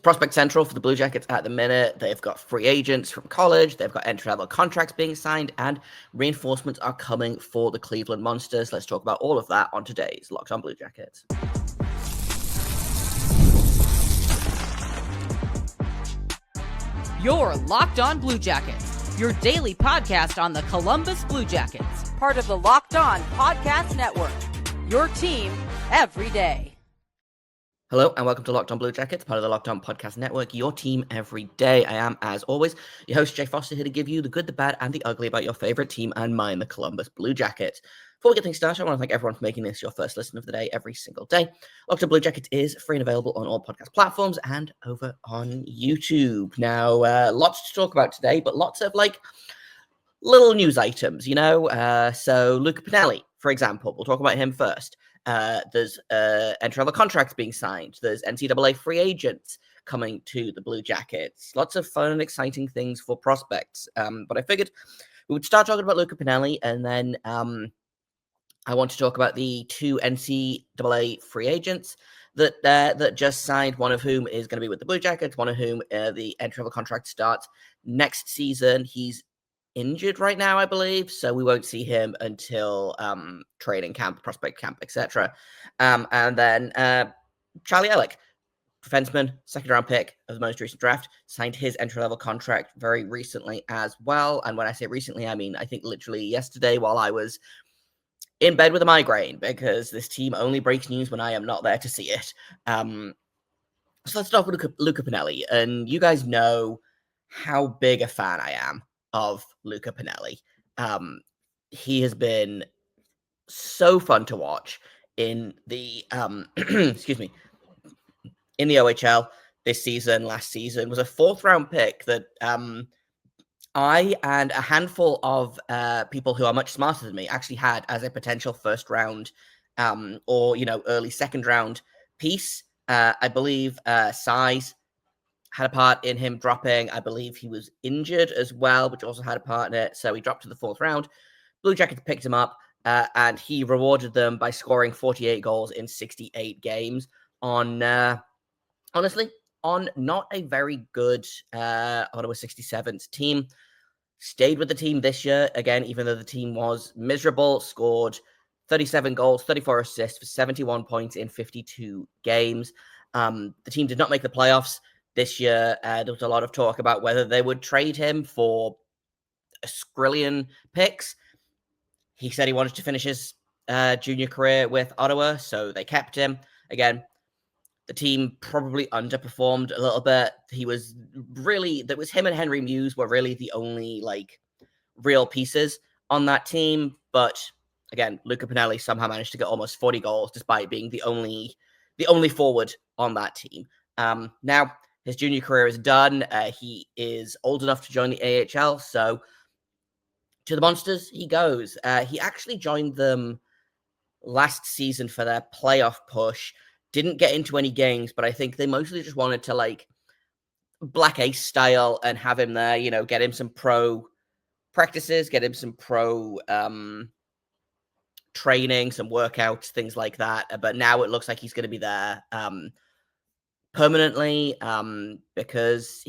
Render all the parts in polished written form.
Prospect Central for the Blue Jackets at the minute. They've got free agents from college. They've got entry-level contracts being signed, and reinforcements are coming for the Cleveland Monsters. Let's talk about all of that on today's Locked On Blue Jackets. You're Locked On Blue Jackets, your daily podcast on the Columbus Blue Jackets, part of the Locked On Podcast Network, your team every day. Hello and welcome to Locked On Blue Jackets, part of the Locked On Podcast Network, your team every day. I am, as always, your host, Jay Foster, here to give you the good, the bad, and the ugly about your favorite team and mine, the Columbus Blue Jackets. Before we get things started, I want to thank everyone for making this your first listen of the day every single day. Locked On Blue Jackets is free and available on all podcast platforms and over on YouTube. Now, lots to talk about today, but lots of, little news items, So, Luca Pinelli, for example, we'll talk about him first. There's entry-level contracts being signed. There's NCAA free agents coming to the Blue Jackets. Lots of fun and exciting things for prospects. But I figured we would start talking about Luca Pinelli, and then I want to talk about the two NCAA free agents that just signed, one of whom is going to be with the Blue Jackets, one of whom the entry-level contract starts next season. He's injured right now, I believe, so we won't see him until training camp, prospect camp, etc. And then Charlie Elick, defenseman, second-round pick of the most recent draft, signed his entry-level contract very recently as well. And when I say recently, I mean, I think literally yesterday while I was in bed with a migraine, because this team only breaks news when I am not there to see it. So let's start with Luca Pinelli. And you guys know how big a fan I am of Luca Pinelli. He has been so fun to watch in the excuse me, in the OHL this season. Last season was a 4th round pick that I and a handful of people who are much smarter than me actually had as a potential 1st round or early 2nd round piece. I believe size had a part in him dropping. I believe he was injured as well, which also had a part in it. So he dropped to the 4th round. Blue Jackets picked him up, and he rewarded them by scoring 48 goals in 68 games on, honestly, on not a very good Ottawa 67s team. Stayed with the team this year, again, even though the team was miserable, scored 37 goals, 34 assists for 71 points in 52 games. The team did not make the playoffs this year. There was a lot of talk about whether they would trade him for a skrillion picks. He said he wanted to finish his junior career with Ottawa, so they kept him. Again, the team probably underperformed a little bit. There was him and Henry Muse were really the only real pieces on that team. But again, Luca Pinelli somehow managed to get almost 40 goals despite being the only forward on that team. Now his junior career is done. He is old enough to join the AHL, so to the Monsters he goes. He actually joined them last season for their playoff push. Didn't get into any games, but I think they mostly just wanted to Black Ace style and have him there, get him some pro practices, get him some pro training, some workouts, things like that. But now it looks like he's going to be there permanently, because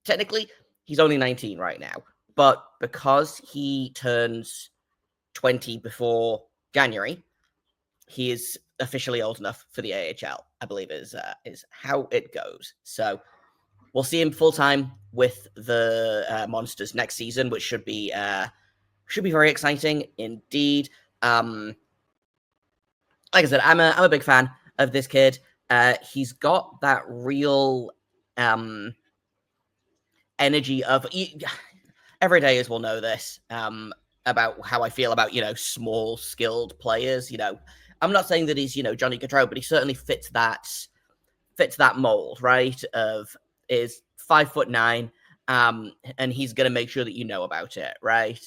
technically he's only 19 right now, but because he turns 20 before January, he is officially old enough for the AHL, I believe is how it goes. So we'll see him full time with the Monsters next season, which should be very exciting indeed. Like I said, I'm a big fan of this kid. He's got that real energy of every day, as we'll know this, about how I feel about small skilled players. I'm not saying that he's Johnny Gaudreau, but he certainly fits that mold, right? Of is 5'9", and he's gonna make sure that you know about it, right?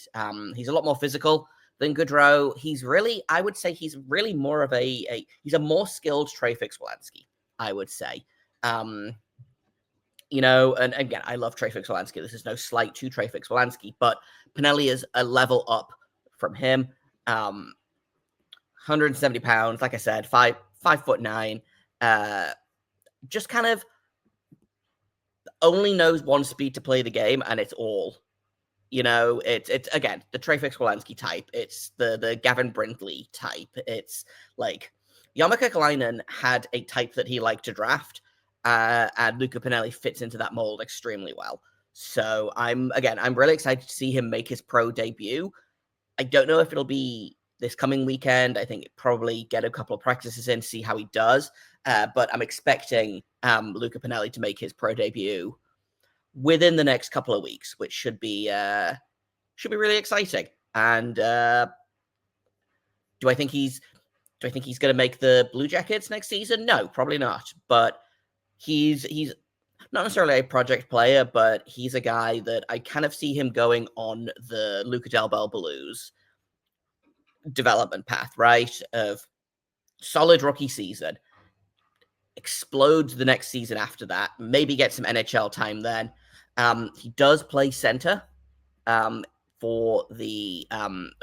He's a lot more physical than Gaudreau. I would say he's really more of he's a more skilled Trey Fix-Wolansky, I would say. And again, I love Trey Fix-Wolansky. This is no slight to Trey Fix-Wolansky, but Pinelli is a level up from him. 170 pounds, like I said, 5'9", just kind of only knows one speed to play the game, and it's all. It's again the Treyfix Wolanski type. It's the Gavin Brindley type. It's like Jarmo Kekalainen had a type that he liked to draft, and Luca Pinelli fits into that mold extremely well. So I'm really excited to see him make his pro debut. I don't know if it'll be this coming weekend. I think probably get a couple of practices in, see how he does. But I'm expecting Luca Pinelli to make his pro debut within the next couple of weeks, which should be really exciting. And do I think he's going to make the Blue Jackets next season? No, probably not. But he's not necessarily a project player, but he's a guy that I kind of see him going on the Luca Del Bel Blues development path, right? Of solid rookie season, explodes the next season after that, maybe get some NHL time then. He does play center for the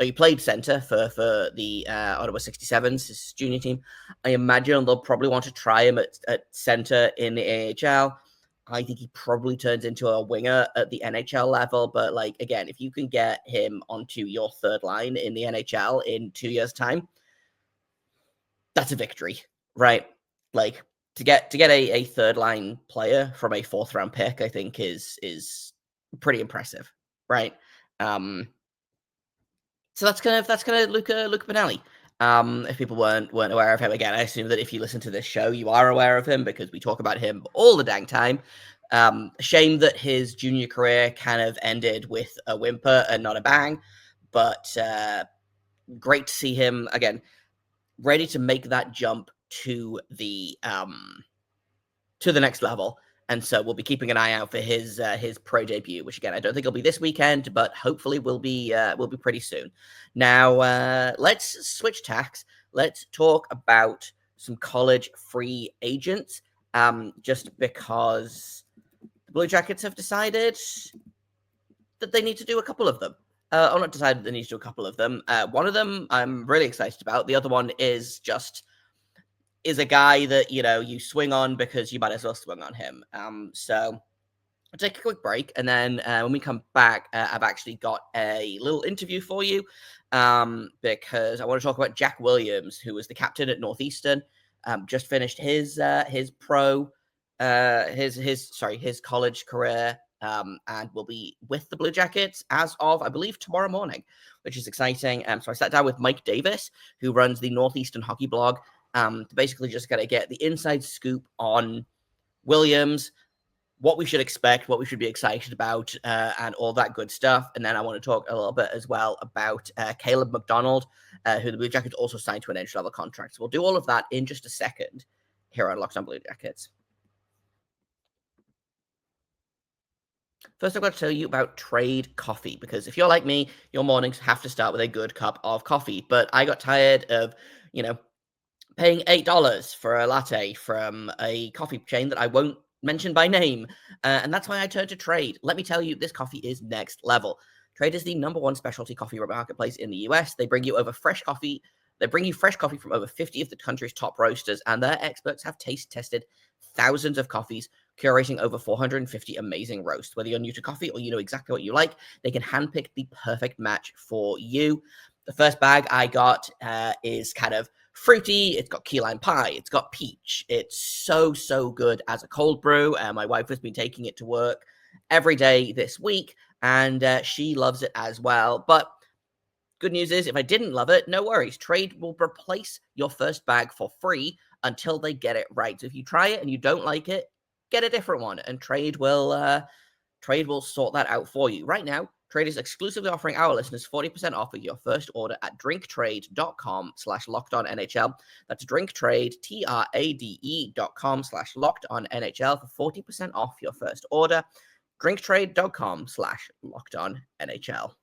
he played center for the Ottawa 67s, his junior team. I imagine they'll probably want to try him at center in the AHL. I think he probably turns into a winger at the NHL level, but like again, if you can get him onto your third line in the NHL in 2 years' time, that's a victory, right? Like to get a third line player from a 4th round pick, I think is pretty impressive, right? So that's kind of Luca Pinelli. If people weren't aware of him, again, I assume that if you listen to this show, you are aware of him because we talk about him all the dang time. Shame that his junior career kind of ended with a whimper and not a bang, but great to see him again, ready to make that jump to the next level. And so we'll be keeping an eye out for his pro debut, which again I don't think will be this weekend, but hopefully will be pretty soon. Now let's switch tacks. Let's talk about some college free agents. Just because the Blue Jackets have decided that they need to do a couple of them. Or not decided they need to do a couple of them. One of them I'm really excited about. The other one is a guy that, you swing on because you might as well swing on him. So I'll take a quick break. And then when we come back, I've actually got a little interview for you because I want to talk about Jack Williams, who was the captain at Northeastern, just finished his college career, and will be with the Blue Jackets as of, I believe, tomorrow morning, which is exciting. So I sat down with Mike Davis, who runs the Northeastern Hockey blog, to basically just kind of get the inside scoop on Williams, what we should expect, what we should be excited about, and all that good stuff. And then I want to talk a little bit as well about Caleb McDonald, who the Blue Jackets also signed to an entry-level contract. So we'll do all of that in just a second here on Locked On Blue Jackets. First, I've got to tell you about Trade Coffee, because if you're like me, your mornings have to start with a good cup of coffee. But I got tired of, paying $8 for a latte from a coffee chain that I won't mention by name. And that's why I turned to Trade. Let me tell you, this coffee is next level. Trade is the #1 specialty coffee marketplace in the US. They bring you fresh coffee from over 50 of the country's top roasters, and their experts have taste tested thousands of coffees, curating over 450 amazing roasts. Whether you're new to coffee or you know exactly what you like, they can handpick the perfect match for you. The first bag I got is kind of fruity. It's got key lime pie. It's got peach. It's so good as a cold brew. My wife has been taking it to work every day this week, and she loves it as well. But good news is, if I didn't love it, no worries. Trade will replace your first bag for free until they get it right. So if you try it and you don't like it, get a different one, and Trade will sort that out for you. Right now, Trade is exclusively offering our listeners 40% off with your first order at drinktrade.com/lockedonnhl. That's drinktrade, TRADE.com/lockedonnhl for 40% off your first order. drinktrade.com/lockedonnhl.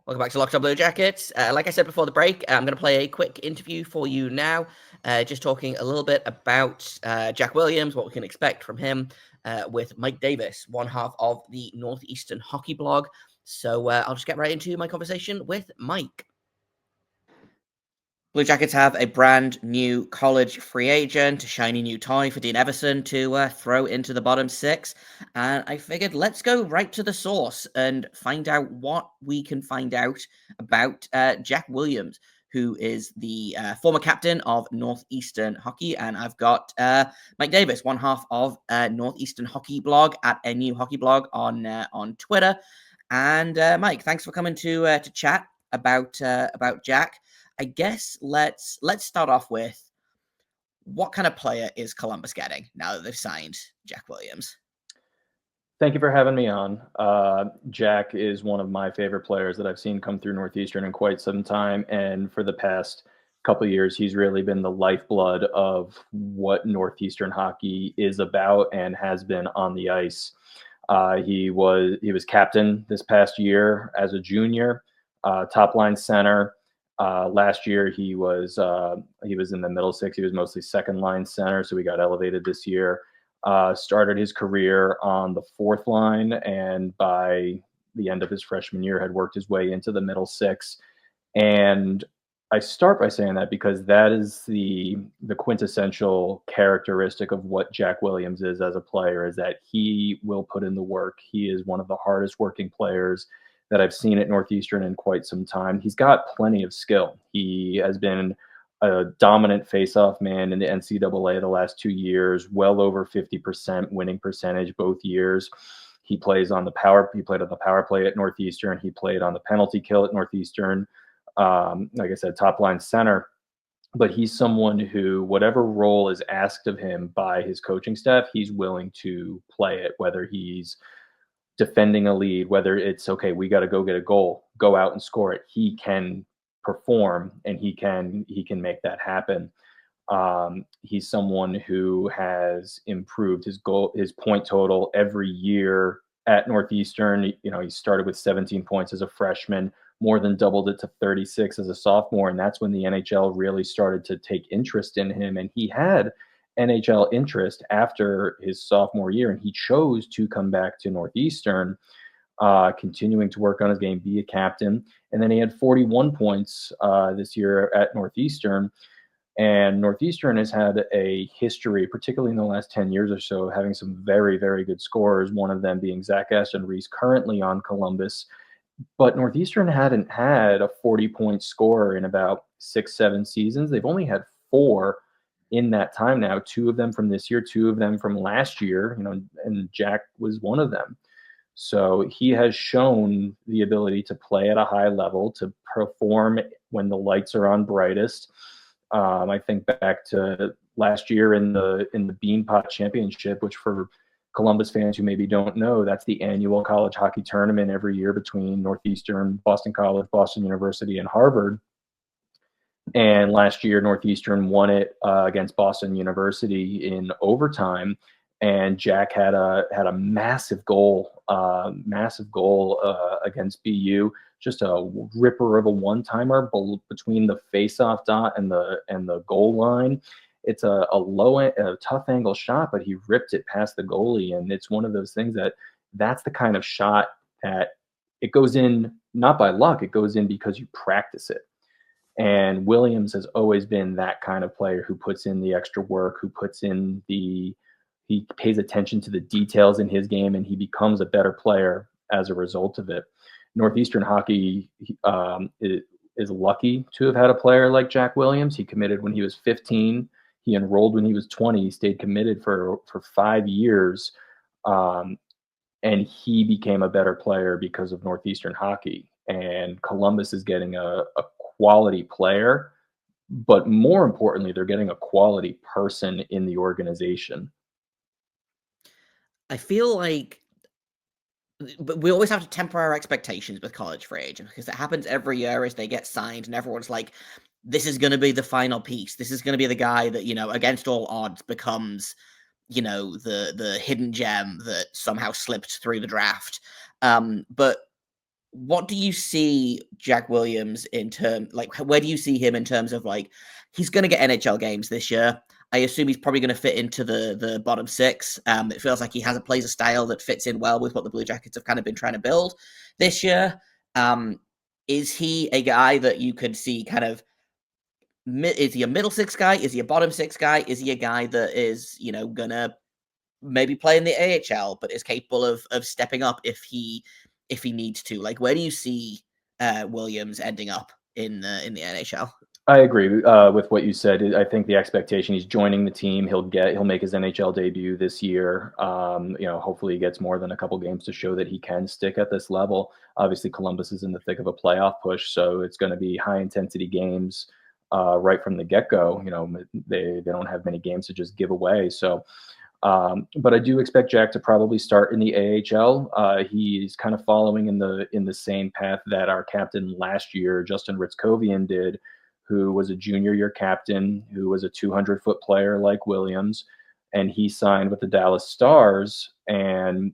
Welcome back to Locked On Blue Jackets. Like I said before the break, I'm going to play a quick interview for you now, just talking a little bit about Jack Williams, what we can expect from him, with Mike Davis, one half of the Northeastern Hockey blog. So I'll just get right into my conversation with Mike. Blue Jackets have a brand new college free agent, a shiny new toy for Dean Everson to throw into the bottom six. And I figured let's go right to the source and find out what we can find out about Jack Williams, who is the former captain of Northeastern Hockey. And I've got Mike Davis, one half of Northeastern Hockey blog at NU Hockey Blog on Twitter. And Mike, thanks for coming to chat about Jack. I guess let's start off with what kind of player is Columbus getting now that they've signed Jack Williams? Thank you for having me on. Jack is one of my favorite players that I've seen come through Northeastern in quite some time. And for the past couple of years, he's really been the lifeblood of what Northeastern hockey is about and has been on the ice. He was captain this past year as a junior, top line center. Last year he was in the middle six. He was mostly second line center, so he got elevated this year. Started his career on the fourth line, and by the end of his freshman year had worked his way into the middle six. And I start by saying that because that is the quintessential characteristic of what Jack Williams is as a player, is that he will put in the work. He is one of the hardest working players that I've seen at Northeastern in quite some time. He's got plenty of skill. He has been a dominant faceoff man in the NCAA the last 2 years, well over 50% winning percentage both years. He played on the power play at Northeastern. He played on the penalty kill at Northeastern. Like I said, top line center. But he's someone who, whatever role is asked of him by his coaching staff, he's willing to play it, whether he's defending a lead, whether it's, okay, we got to go get a goal, go out and score it. He can perform, and he can make that happen. He's someone who has improved his point total every year at Northeastern. You know, he started with 17 points as a freshman, more than doubled it to 36 as a sophomore, and that's when the NHL really started to take interest in him. And he had NHL interest after his sophomore year, and he chose to come back to Northeastern, continuing to work on his game, be a captain. And then he had 41 points this year at Northeastern. And Northeastern has had a history, particularly in the last 10 years or so, of having some very, very good scorers, one of them being Zach Aston-Reese, currently on Columbus. But Northeastern hadn't had a 40-point scorer in about 6-7 seasons. They've only had 4 in that time now, 2 of them from this year, 2 of them from last year, and Jack was one of them. So he has shown the ability to play at a high level, to perform when the lights are on brightest. I think back to last year in the Beanpot Championship, which for Columbus fans who maybe don't know, that's the annual college hockey tournament every year between Northeastern, Boston College, Boston University, and Harvard. And last year, Northeastern won it against Boston University in overtime. And Jack had a massive goal against BU, just a ripper of a one-timer between the face-off dot and the goal line. It's a tough angle shot, but he ripped it past the goalie. And it's one of those things that's the kind of shot that it goes in not by luck, it goes in because you practice it. And Williams has always been that kind of player who puts in the extra work, he pays attention to the details in his game, and he becomes a better player as a result of it. Northeastern hockey is lucky to have had a player like Jack Williams. He committed when he was 15. He enrolled when he was 20. He stayed committed for 5 years. And he became a better player because of Northeastern hockey. And Columbus is getting a quality player, but more importantly, they're getting a quality person in the organization. I feel like but we always have to temper our expectations with college free agents, because it happens every year as they get signed and everyone's like, this is going to be the final piece. This is going to be the guy that, against all odds becomes, the hidden gem that somehow slipped through the draft. But what do you see Jack Williams where do you see him in terms of he's going to get NHL games this year? I assume he's probably going to fit into the bottom six. It feels like he plays a style that fits in well with what the Blue Jackets have kind of been trying to build this year. Is he a guy that you could see kind of Is he a middle six guy? Is he a bottom six guy? Is he a guy that is, gonna maybe play in the AHL, but is capable of stepping up if he needs to? Like, where do you see Williams ending up in the NHL? I agree with what you said. I think the expectation, he's joining the team. He'll make his NHL debut this year. Hopefully he gets more than a couple games to show that he can stick at this level. Obviously, Columbus is in the thick of a playoff push, so it's going to be high intensity games right from the get go. They don't have many games to just give away. So, but I do expect Jack to probably start in the AHL. He's kind of following in the same path that our captain last year, Justin Ritzkovian, did, who was a junior year captain, who was a 200-foot player like Williams, and he signed with the Dallas Stars and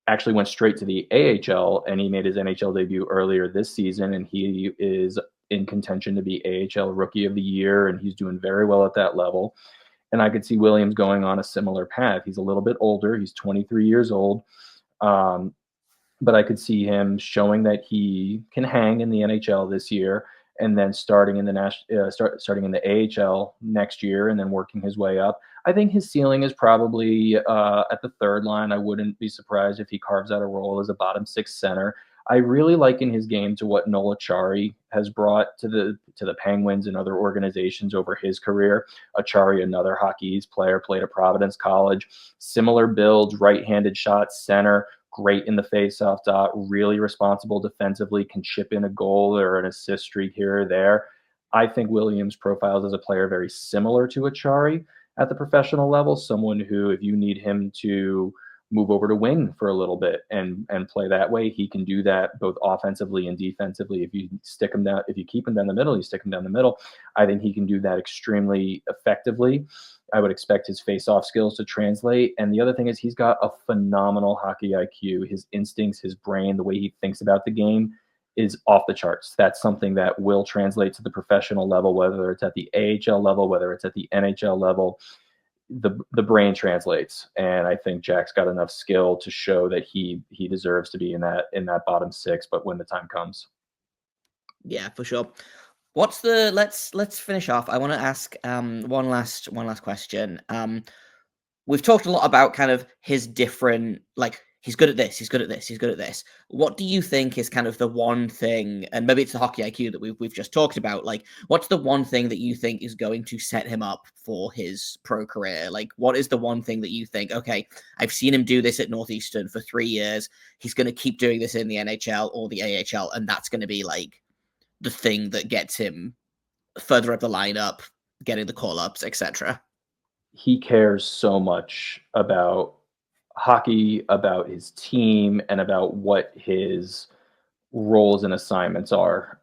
actually went straight to the AHL, and he made his NHL debut earlier this season, and he is in contention to be AHL Rookie of the Year, and he's doing very well at that level. And I could see Williams going on a similar path. He's a little bit older. He's 23 years old. But I could see him showing that he can hang in the NHL this year, and then starting in the AHL next year, and then working his way up. I think his ceiling is probably at the third line. I wouldn't be surprised if he carves out a role as a bottom six center. I really liken his game to what Noel Acciari has brought to the Penguins and other organizations over his career. Acciari, another hockey player, played at Providence College. Similar builds, right-handed shot, center, great in the faceoff dot, really responsible defensively, can chip in a goal or an assist streak here or there. I think Williams profiles as a player very similar to Acciari at the professional level, someone who, if you need him to move over to wing for a little bit and play that way, he can do that both offensively and defensively. If you stick him down, if you keep him down the middle, you stick him down the middle. I think he can do that extremely effectively. I would expect his face-off skills to translate. And the other thing is he's got a phenomenal hockey IQ. His instincts, his brain, the way he thinks about the game is off the charts. That's something that will translate to the professional level, whether it's at the AHL level, whether it's at the NHL level. The brain translates, and I think Jack's got enough skill to show that he deserves to be in that bottom six, but when the time comes. Yeah, for sure. Let's finish off. I want to ask one last question. We've talked a lot about kind of his different, like, he's good at this, he's good at this, he's good at this. What do you think is kind of the one thing, and maybe it's the hockey IQ that we've just talked about, like, what's the one thing that you think is going to set him up for his pro career? Like, what is the one thing that you think, okay, I've seen him do this at Northeastern for 3 years, he's going to keep doing this in the NHL or the AHL, and that's going to be, like, the thing that gets him further up the lineup, getting the call-ups, etc.? He cares so much about hockey, about his team, and about what his roles and assignments are.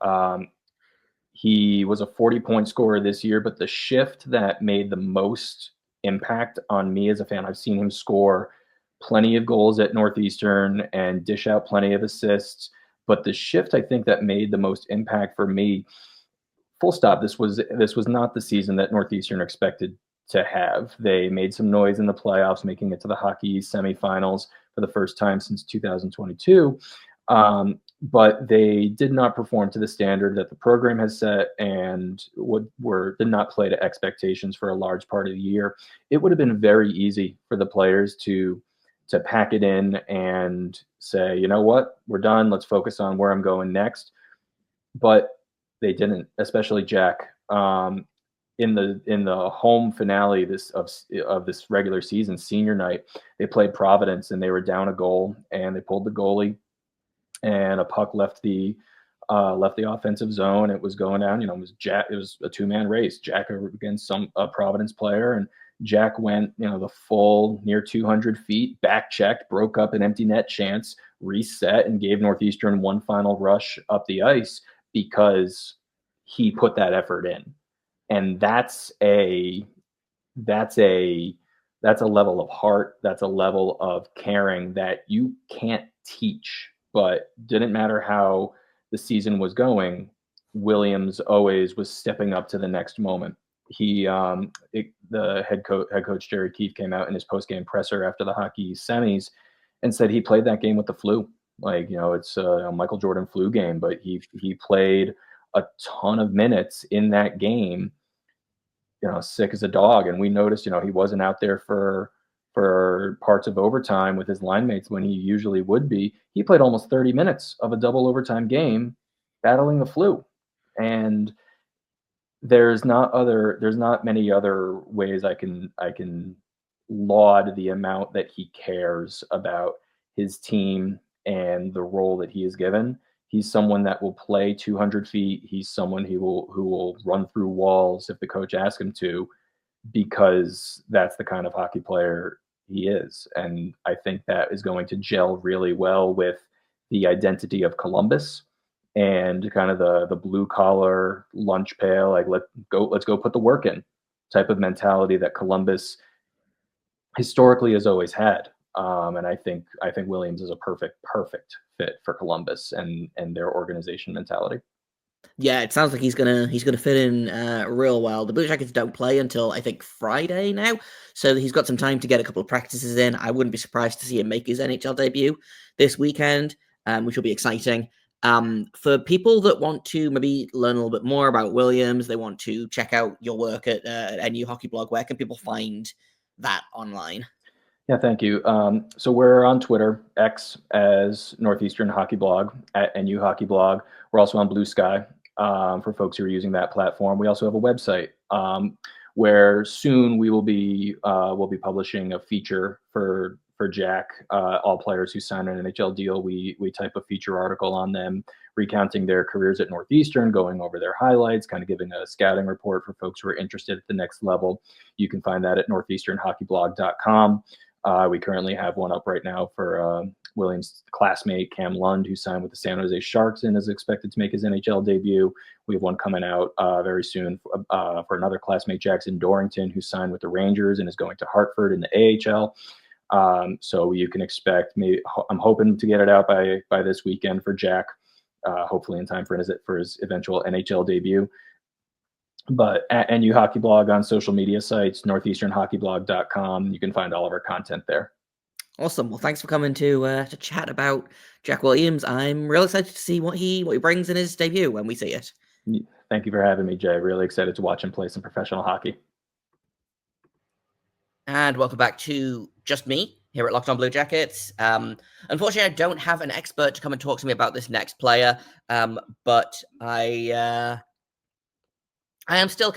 He was a 40-point scorer this year, but the shift that made the most impact on me as a fan, I've seen him score plenty of goals at Northeastern and dish out plenty of assists. But the shift I think that made the most impact for me, full stop, this was not the season that Northeastern expected to have. They made some noise in the playoffs, making it to the Hockey East semifinals for the first time since 2022. But they did not perform to the standard that the program has set, and did not play to expectations for a large part of the year. It would have been very easy for the players to pack it in and say, you know what, we're done. Let's focus on where I'm going next. But they didn't, especially Jack. In the home finale of this regular season, senior night, they played Providence and they were down a goal, and they pulled the goalie, and a puck left the offensive zone. It was going down. It was a two-man race, Jack against a Providence player, and Jack went the full near 200 feet, back checked, broke up an empty net chance, reset, and gave Northeastern one final rush up the ice because he put that effort in. And that's a level of heart, that's a level of caring that you can't teach. But didn't matter how the season was going, Williams always was stepping up to the next moment. The head coach Jerry Keefe came out in his post-game presser after the hockey semis and said he played that game with the flu. Like, it's a Michael Jordan flu game, but he played a ton of minutes in that game, sick as a dog. And we noticed, he wasn't out there for parts of overtime with his line mates when he usually would be. He played almost 30 minutes of a double overtime game battling the flu. And there's not many other ways I can laud the amount that he cares about his team and the role that he is given. He's someone that will play 200 feet. He's someone who will run through walls if the coach asks him to, because that's the kind of hockey player he is. And I think that is going to gel really well with the identity of Columbus and kind of the blue collar lunch pail, like let's go put the work in type of mentality that Columbus historically has always had. And I think Williams is a perfect fit for Columbus and their organization mentality. Yeah, it sounds like he's gonna fit in real well. The Blue Jackets don't play until I think Friday now, so he's got some time to get a couple of practices in. I wouldn't be surprised to see him make his NHL debut this weekend, which will be exciting. For people that want to maybe learn a little bit more about Williams, they want to check out your work at NU Hockey Blog. Where can people find that online? Yeah, thank you. So we're on Twitter, X as Northeastern Hockey Blog, at NU Hockey Blog. We're also on Blue Sky for folks who are using that platform. We also have a website where soon we'll be publishing a feature for Jack. All players who sign an NHL deal, we type a feature article on them, recounting their careers at Northeastern, going over their highlights, kind of giving a scouting report for folks who are interested at the next level. You can find that at northeasternhockeyblog.com. We currently have one up right now for Williams' classmate, Cam Lund, who signed with the San Jose Sharks and is expected to make his NHL debut. We have one coming out very soon for another classmate, Jackson Dorrington, who signed with the Rangers and is going to Hartford in the AHL. So you can expect I'm hoping to get it out by this weekend for Jack, hopefully in time for his eventual NHL debut. But at NU Hockey Blog on social media sites, northeasternhockeyblog.com, you can find all of our content there. Awesome. Well, thanks for coming to chat about Jack Williams. I'm real excited to see what he brings in his debut when we see it. Thank you for having me, Jay. Really excited to watch him play some professional hockey. And welcome back to just me here at Locked On Blue Jackets. Unfortunately, I don't have an expert to come and talk to me about this next player, but I am still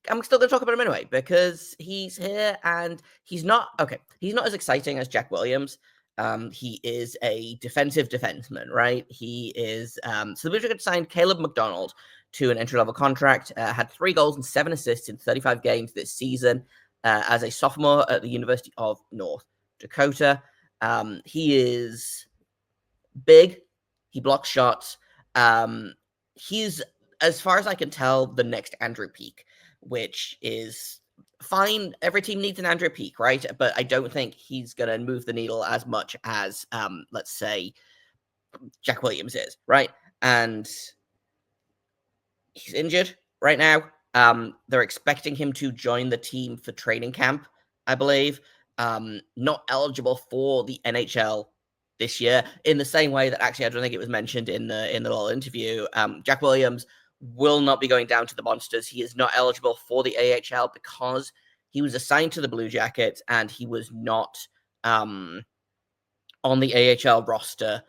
I'm still going to talk about him anyway, because he's here and he's not as exciting as Jack Williams. He is a defensive defenseman, right? He is, so the Blue Jackets signed Caleb McDonald to an entry-level contract, had 3 goals and 7 assists in 35 games this season as a sophomore at the University of North Dakota. He is big. He blocks shots. He's, as far as I can tell, the next Andrew Peeke, which is fine. Every team needs an Andrew Peeke, right? But I don't think he's going to move the needle as much as, let's say, Jack Williams is, right? And he's injured right now. They're expecting him to join the team for training camp, I believe. Not eligible for the NHL this year, in the same way that actually I don't think it was mentioned in the little interview. Jack Williams will not be going down to the Monsters. He is not eligible for the AHL because he was assigned to the Blue Jackets and he was not on the AHL roster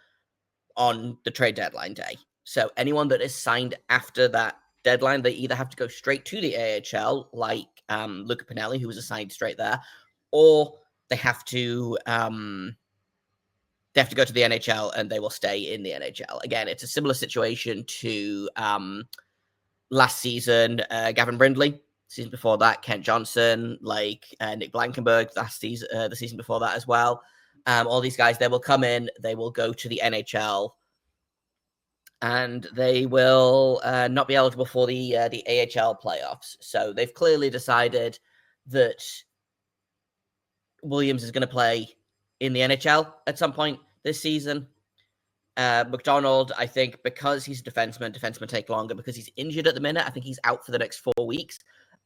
on the trade deadline day. So anyone that is signed after that deadline, they either have to go straight to the AHL, like Luca Pinelli, who was assigned straight there, or they have to go to the NHL and they will stay in the NHL. Again, it's a similar situation to last season, Gavin Brindley. Season before that, Kent Johnson, Nick Blankenberg, the season before that as well. All these guys, they will come in, they will go to the NHL, and they will not be eligible for the AHL playoffs. So they've clearly decided that Williams is going to play in the NHL at some point this season. McDonald, I think, because he's a defenseman take longer. Because he's injured at the minute, I think he's out for the next 4 weeks.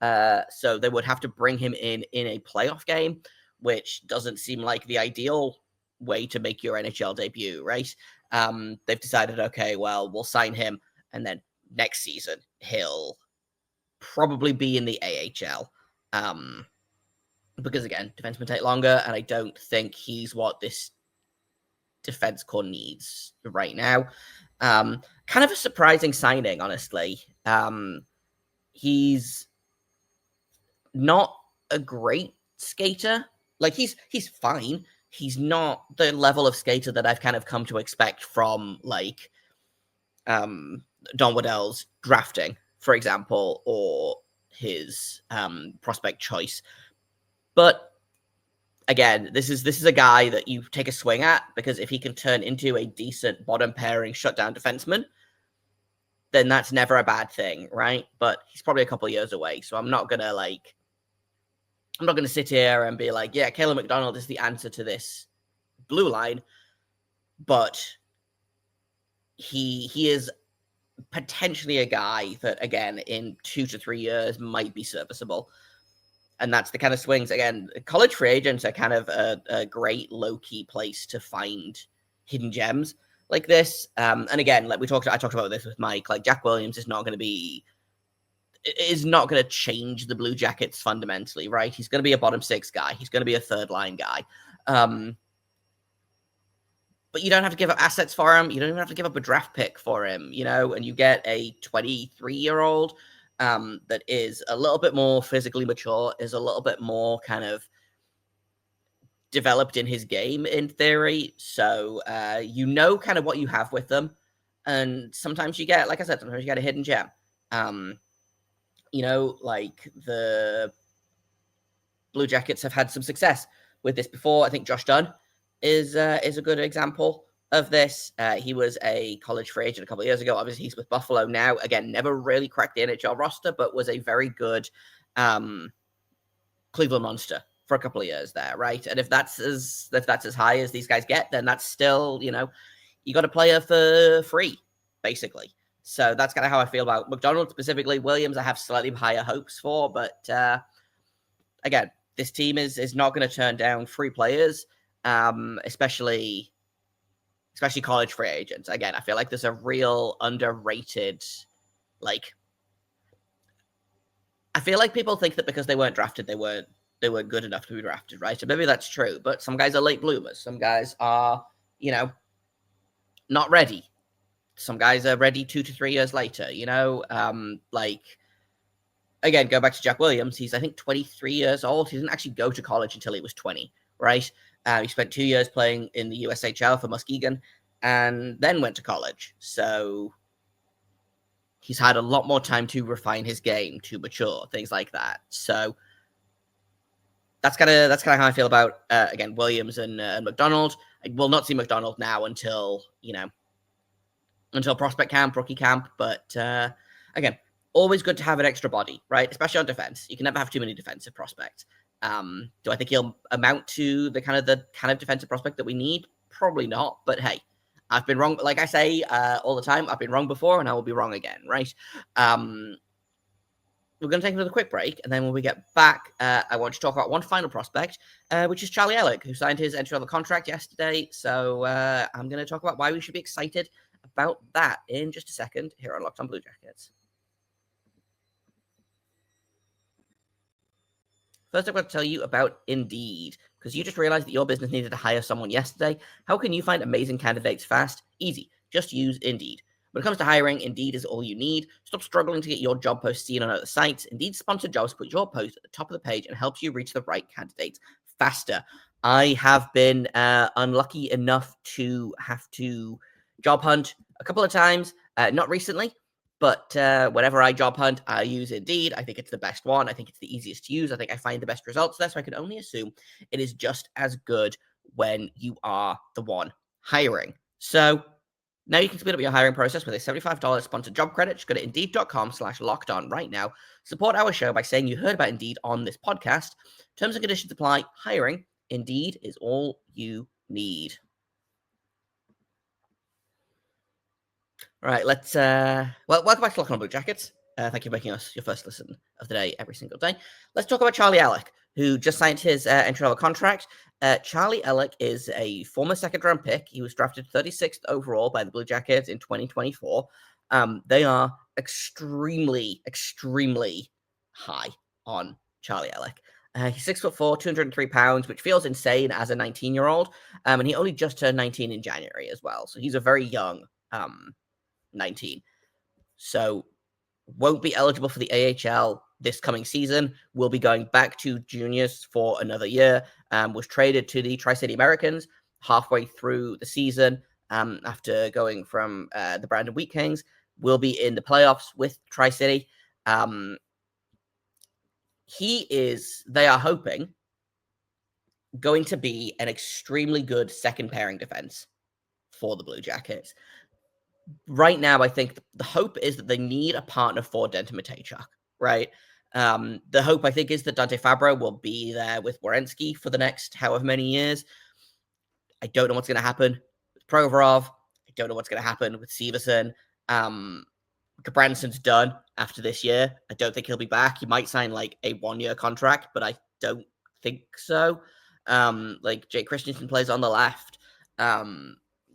So they would have to bring him in a playoff game, which doesn't seem like the ideal way to make your NHL debut, right? They've decided, okay, well, we'll sign him and then next season he'll probably be in the AHL. Because again, defensemen take longer, and I don't think he's what this defense core needs right now. Kind of a surprising signing, honestly. He's not a great skater. Like, he's fine. He's not the level of skater that I've kind of come to expect from, like, Don Waddell's drafting, for example, or his prospect choice. But again, this is a guy that you take a swing at, because if he can turn into a decent bottom pairing shutdown defenseman, then that's never a bad thing, right? But he's probably a couple of years away, so I'm not gonna sit here and be like, yeah, Caleb McDonald is the answer to this blue line, but he is potentially a guy that, again, in 2 to 3 years might be serviceable. And that's the kind of swings. Again, college free agents are kind of a great low-key place to find hidden gems like this. And again, like I talked about this with Mike, like Jack Williams is not going to change the Blue Jackets fundamentally, right? He's going to be a bottom six guy. He's going to be a third line guy. But you don't have to give up assets for him. You don't even have to give up a draft pick for him, and you get a 23-year-old that is a little bit more physically mature, is a little bit more kind of developed in his game, in theory. So kind of what you have with them. And sometimes you get, like I said, sometimes you get a hidden gem. Like the Blue Jackets have had some success with this before. I think Josh Dunn is a good example of this. He was a college free agent a couple of years ago. Obviously, he's with Buffalo now. Again, never really cracked the NHL roster, but was a very good Cleveland Monster for a couple of years there, right? And if that's as high as these guys get, then that's still, you got a player for free, basically. So that's kind of how I feel about McDonald specifically. Williams, I have slightly higher hopes for, but again, this team is not going to turn down free players, especially college free agents. Again, I feel like there's a real underrated, I feel like people think that because they weren't drafted, they weren't good enough to be drafted, right? And maybe that's true, but some guys are late bloomers. Some guys are, not ready. Some guys are ready 2 to 3 years later, again, go back to Jack Williams. He's, I think, 23 years old. He didn't actually go to college until he was 20, right? He spent 2 years playing in the USHL for Muskegon and then went to college. So he's had a lot more time to refine his game, to mature, things like that. So that's kind of how I feel about, again, Williams and McDonald. I will not see McDonald now until prospect camp, rookie camp. But again, always good to have an extra body, right? Especially on defense. You can never have too many defensive prospects. Do I think he'll amount to the kind of defensive prospect that we need? Probably not. But hey, I've been wrong. Like I say all the time, I've been wrong before, and I will be wrong again, right? We're going to take another quick break, and then when we get back, I want to talk about one final prospect, which is Charlie Elick, who signed his entry-level contract yesterday. So I'm going to talk about why we should be excited about that in just a second here on Locked On Blue Jackets. First, I'm going to tell you about Indeed, because you just realized that your business needed to hire someone yesterday. How can you find amazing candidates fast? Easy. Just use Indeed. When it comes to hiring, Indeed is all you need. Stop struggling to get your job post seen on other sites. Indeed sponsored jobs put your post at the top of the page and helps you reach the right candidates faster. I have been unlucky enough to have to job hunt a couple of times, not recently, but whenever I job hunt, I use Indeed. I think it's the best one. I think it's the easiest to use. I think I find the best results there, so I can only assume it is just as good when you are the one hiring. So now you can speed up your hiring process with a $75 sponsored job credit. Just go to Indeed.com/lockedon right now. Support our show by saying you heard about Indeed on this podcast. Terms and conditions apply. Hiring, Indeed is all you need. All right, let's welcome back to Locked On Blue Jackets. Thank you for making us your first listen of the day every single day. Let's talk about Charlie Elick, who just signed his entry-level contract. Charlie Elick is a former second-round pick. He was drafted 36th overall by the Blue Jackets in 2024. They are extremely, extremely high on Charlie Elick. He's 6'4", 203 pounds, which feels insane as a 19-year-old. And he only just turned 19 in January as well. So he's a very young 19. So won't be eligible for the AHL this coming season. Will be going back to juniors for another year. Was traded to the Tri-City Americans halfway through the season after going from the Brandon Wheat Kings. Will be in the playoffs with Tri-City. They are hoping, going to be an extremely good second pairing defense for the Blue Jackets. Right now, I think the hope is that they need a partner for Denton Matejchuk, right? The hope, I think, is that Dante Fabro will be there with Werenski for the next however many years. I don't know what's going to happen with Provorov. I don't know what's going to happen with Severson. Branson's done after this year. I don't think he'll be back. He might sign like a 1-year contract, but I don't think so. Like Jake Christensen plays on the left.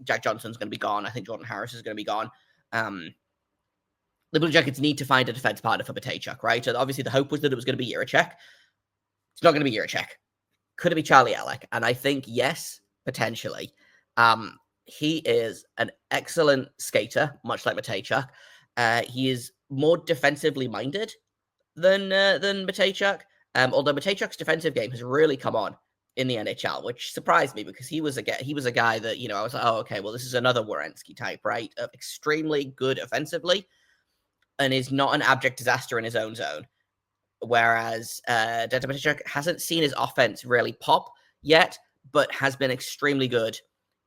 Jack Johnson's going to be gone. I think Jordan Harris is going to be gone. The Blue Jackets need to find a defense partner for Matejchuk, right? And obviously, the hope was that it was going to be Jiricek. It's not going to be Jiricek. Could it be Charlie Elick? And I think, yes, potentially. He is an excellent skater, much like Matejchuk. He is more defensively minded than Matejchuk. Although Matejchuk's defensive game has really come on in the NHL, which surprised me because he was a guy that, I was like, oh, okay, well, this is another Werenski type, right? Extremely good offensively and is not an abject disaster in his own zone. Whereas Denton Matejchuk hasn't seen his offense really pop yet, but has been extremely good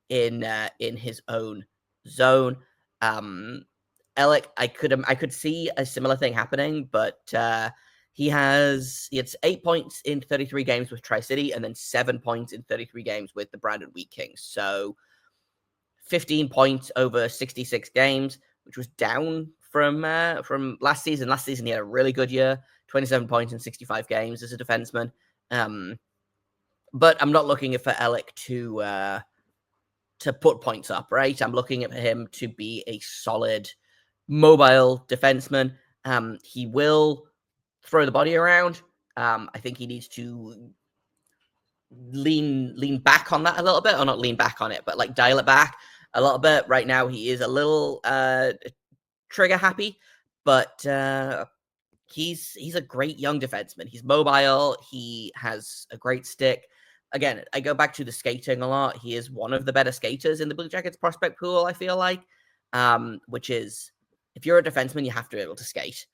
in his own zone. Elick, I could see a similar thing happening, but he had 8 points in 33 games with Tri-City and then 7 points in 33 games with the Brandon Wheat Kings. So 15 points over 66 games, which was down from last season. Last season, he had a really good year, 27 points in 65 games as a defenseman. But I'm not looking for Elick to put points up, right? I'm looking at him to be a solid, mobile defenseman. He will throw the body around. I think he needs to lean back on that a little bit, or not lean back on it, but like dial it back a little bit. Right now, he is a little trigger happy, but he's a great young defenseman. He's mobile. He has a great stick. Again, I go back to the skating a lot. He is one of the better skaters in the Blue Jackets prospect pool, I feel like, which is, if you're a defenseman, you have to be able to skate.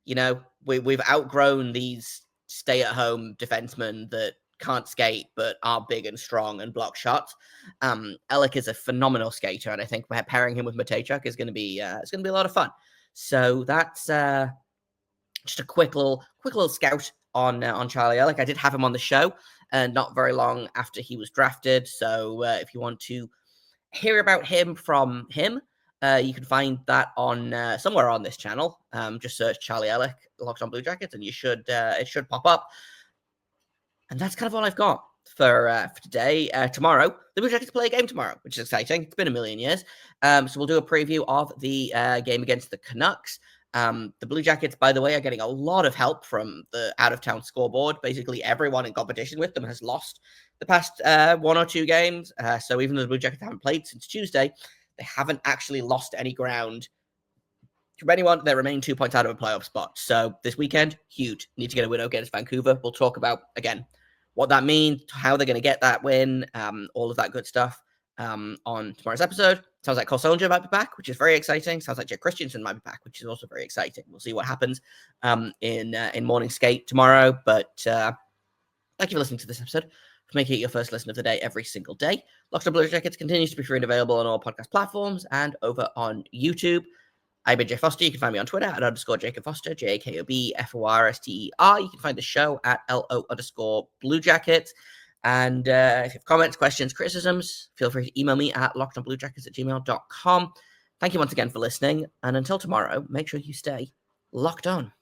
We've outgrown these stay-at-home defensemen that can't skate but are big and strong and block shots. Elick is a phenomenal skater, and I think pairing him with Matejchuk is going to be a lot of fun. So that's just a quick little scout on Charlie Elick. I did have him on the show not very long after he was drafted. So if you want to hear about him from him, you can find that on somewhere on this channel. Just search Charlie Elick, Locked on Blue Jackets, and it should pop up. And that's kind of all I've got for today. Tomorrow, the Blue Jackets play a game tomorrow, which is exciting. It's been a million years. So we'll do a preview of the game against the Canucks. The Blue Jackets, by the way, are getting a lot of help from the out-of-town scoreboard. Basically, everyone in competition with them has lost the past 1 or 2 games. So even though the Blue Jackets haven't played since Tuesday, they haven't actually lost any ground from anyone. They remain 2 points out of a playoff spot. So this weekend, huge. Need to get a win against Vancouver. We'll talk about, again, what that means, how they're going to get that win, all of that good stuff on tomorrow's episode. Sounds like Cole Sillinger might be back, which is very exciting. Sounds like Jake Christensen might be back, which is also very exciting. We'll see what happens in morning skate tomorrow. But thank you for listening to this episode. For making it your first listen of the day every single day. Locked on Blue Jackets continues to be free and available on all podcast platforms and over on YouTube. I've been Jay Foster. You can find me on Twitter at _Jacob Foster, JAKOBFORSTER. You can find the show at LO_Blue Jackets. And if you have comments, questions, criticisms, feel free to email me at lockedonbluejackets@gmail.com. Thank you once again for listening. And until tomorrow, make sure you stay locked on.